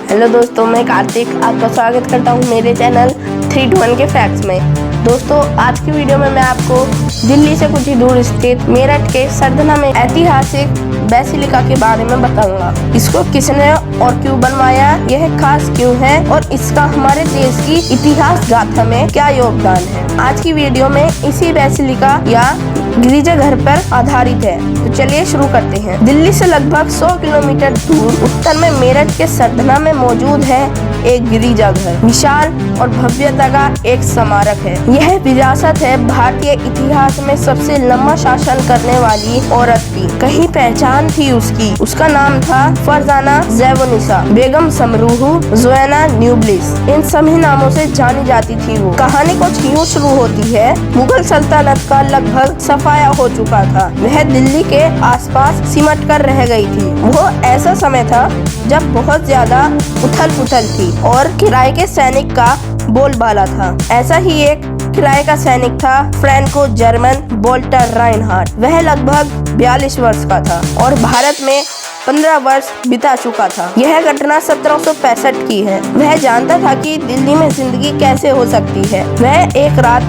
Hello दोस्तों, मैं कार्तिक आपका स्वागत करता हूं मेरे चैनल 3 to 1 के फैक्ट्स में। दोस्तों, आज की वीडियो में मैं आपको दिल्ली से कुछ ही दूर स्थित मेरठ के सरधना में ऐतिहासिक बेसिलिका के बारे में बताऊंगा। इसको किसने और क्यों बनवाया, यह खास क्यों है और इसका हमारे देश की इतिहास गाथा में क्या योगदान है। आज की वीडियो में इसी बेसिलिका या गिरिजाघर पर आधारित है। तो चलिए शुरू करते हैं। दिल्ली से लगभग 100 किलोमीटर दूर उत्तर में मेरठ के सरधना में मौजूद है एक गिरिजाघर। विशाल और भव्यता का एक स्मारक है। यह विरासत है भारतीय इतिहास में सबसे लंबा शासन करने वाली औरत की। कहीं पहचान थी उसकी। उसका नाम था फरजाना ज़ैब-उन-निसा, बेगम समरूह, जोएना न्यूब्लिस। इन सभी नामों से जानी जाती थी वो। कहानी कुछ यूँ शुरू होती है। मुगल सल्तनत का लगभग सफाया हो चुका था। वह दिल्ली के आसपास सिमट कर रह गई थी। वो ऐसा समय था जब बहुत ज्यादा उथल पुथल थी और किराए के सैनिक का बोलबाला था। ऐसा ही एक किराए का सैनिक था फ्रैंको जर्मन वोल्टर राइनहार्ट। वह लगभग 42 वर्ष का था और भारत में 15 वर्ष बिता चुका था। यह घटना 1765 की है। वह जानता था कि दिल्ली में जिंदगी कैसे हो सकती है। वह एक रात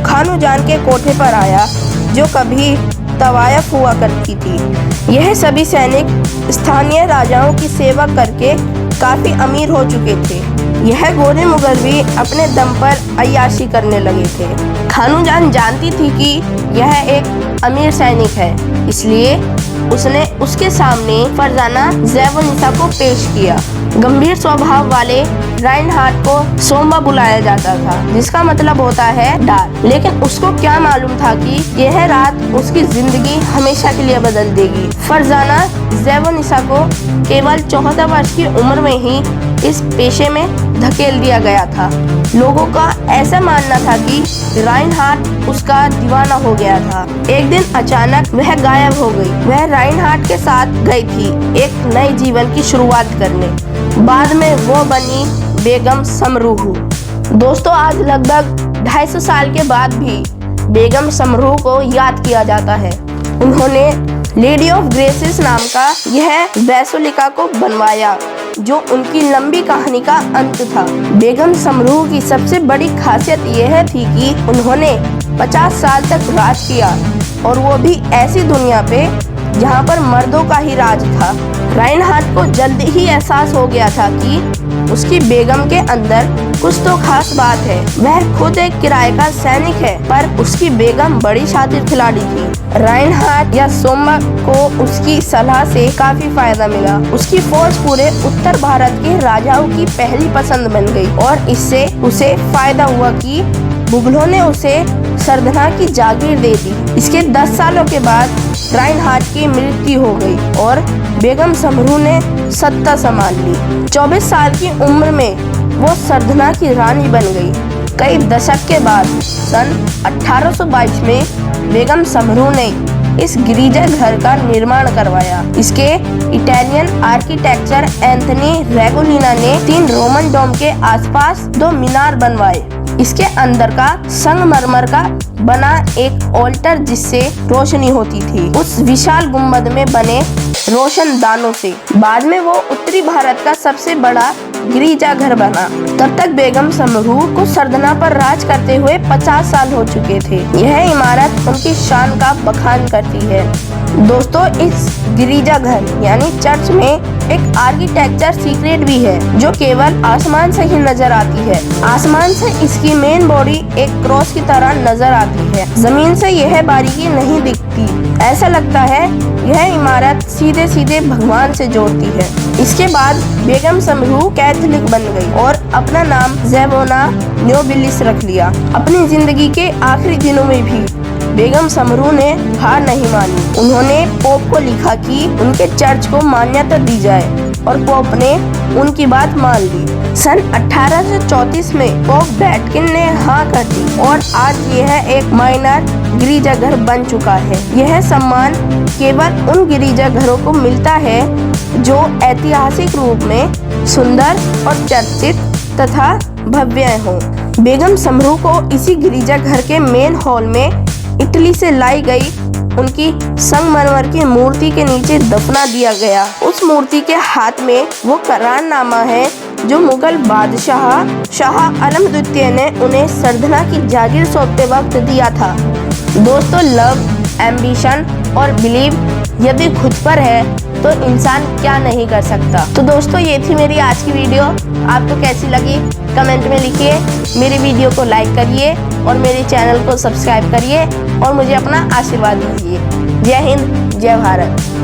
खानू जान के कोठे पर आया जो कभी तवायफ हुआ करती थी। यह सभी सैनिक स्थानीय राजाओं की सेवा करके काफी अमीर हो चुके थे। यह गोरे मुगल भी अपने दम पर अय्याशी करने लगे थे। खानू जान जानती थी कि यह एक अमीर सैनिक है, इसलिए उसने उसके सामने फरजाना ज़ैब-उन-निसा को पेश किया। गंभीर स्वभाव वाले राइनहार्ट को सोम्बा बुलाया जाता था, जिसका मतलब होता है डार। लेकिन उसको क्या मालूम था कि यह रात उसकी जिंदगी हमेशा के लिए बदल देगी। फरजाना ज़ैब-उन-निसा को केवल 14 वर्ष की उम्र में ही इस पेशे में धकेल दिया गया था। लोगों का ऐसा मानना था कि राइनहार्ट उसका दीवाना हो गया था। एक दिन अचानक वह गायब हो गई। वह राइनहार्ट के साथ गई थी एक नए जीवन की शुरुआत करने। बाद में वो बनी बेगम समरूह। दोस्तों, आज लगभग 250 साल के बाद भी बेगम समरूह को याद किया जाता है। उन्होंने लेडी ऑफ ग्रेसेस नाम का यह बेसिलिका को बनवाया, जो उनकी लंबी कहानी का अंत था। बेगम समरूह की सबसे बड़ी खासियत यह थी कि उन्होंने 50 साल तक राज किया, और वो भी ऐसी दुनिया पे जहाँ पर मर्दों का ही राज था। राइनहार्ट को जल्द ही एहसास हो गया था कि उसकी बेगम के अंदर कुछ तो खास बात है। वह खुद एक किराए का सैनिक है, पर उसकी बेगम बड़ी शातिर खिलाड़ी थी। राइनहार्ट या सोम्बा को उसकी सलाह से काफी फायदा मिला। उसकी फौज पूरे उत्तर भारत के राजाओं की पहली पसंद बन गई और इससे उसे फायदा हुआ कि मुगलों ने उसे सरधना की जागीर दे दी। इसके 10 सालों के बाद राइनहार्ट की मृत्यु हो गई और बेगम समरूह ने सत्ता संभाल ली। 24 साल की उम्र में वो सरधना की रानी बन गई। कई दशक के बाद सन 1822 में बेगम समरूह ने इस गिरिजाघर का निर्माण करवाया। इसके इटालियन आर्किटेक्चर एंथनी रेगोलिना ने 3 रोमन डोम के आसपास 2 मीनार बनवाए। इसके अंदर का संगमरमर का बना एक ऑल्टर जिससे रोशनी होती थी उस विशाल गुंबद में बने रोशनदानों से। बाद में वो उत्तरी भारत का सबसे बड़ा गिरिजाघर बना। तब तक बेगम समरूह को सरधना पर राज करते हुए 50 साल हो चुके थे। यह इमारत उनकी शान का बखान करती है। दोस्तों, इस गिरिजाघर यानी चर्च में एक आर्किटेक्चर सीक्रेट भी है, जो केवल आसमान से ही नजर आती है। आसमान से इसकी मेन बॉडी एक क्रॉस की तरह नजर आती है। जमीन से यह बारीकी नहीं दिखती। ऐसा लगता है यह इमारत सीधे सीधे भगवान से जोड़ती है। इसके बाद बेगम समरूह कैथोलिक बन गई और अपना नाम ज़ैबोना न्यूबिलिस रख लिया। अपनी जिंदगी के आखिरी दिनों में भी बेगम समरूह ने हार नहीं मानी। उन्होंने पोप को लिखा कि उनके चर्च को मान्यता दी जाए और पोप ने उनकी बात मान ली। सन 1834 में पोप वैटिकन ने हाँ कर दी और आज यह एक माइनर गिरिजाघर बन चुका है। यह सम्मान केवल उन गिरिजाघरों को मिलता है जो ऐतिहासिक रूप में सुंदर और चर्चित तथा भव्य हों। बेगम समरूह को इसी गिरिजाघर के मेन हॉल में इटली से लाई गई उनकी संगमरमर की मूर्ति के नीचे दफना दिया गया। उस मूर्ति के हाथ में वो करारनामा है जो मुगल बादशाह शाह आलम द्वितीय ने उन्हें सरधना की जागीर सौंपते वक्त दिया था। दोस्तों, लव, एम्बिशन और बिलीव यदि खुद पर है तो इंसान क्या नहीं कर सकता। तो दोस्तों, ये थी मेरी आज की वीडियो। आपको कैसी लगी कमेंट में लिखिए। मेरी वीडियो को लाइक करिए और मेरे चैनल को सब्सक्राइब करिए और मुझे अपना आशीर्वाद दीजिए। जय हिंद, जय भारत।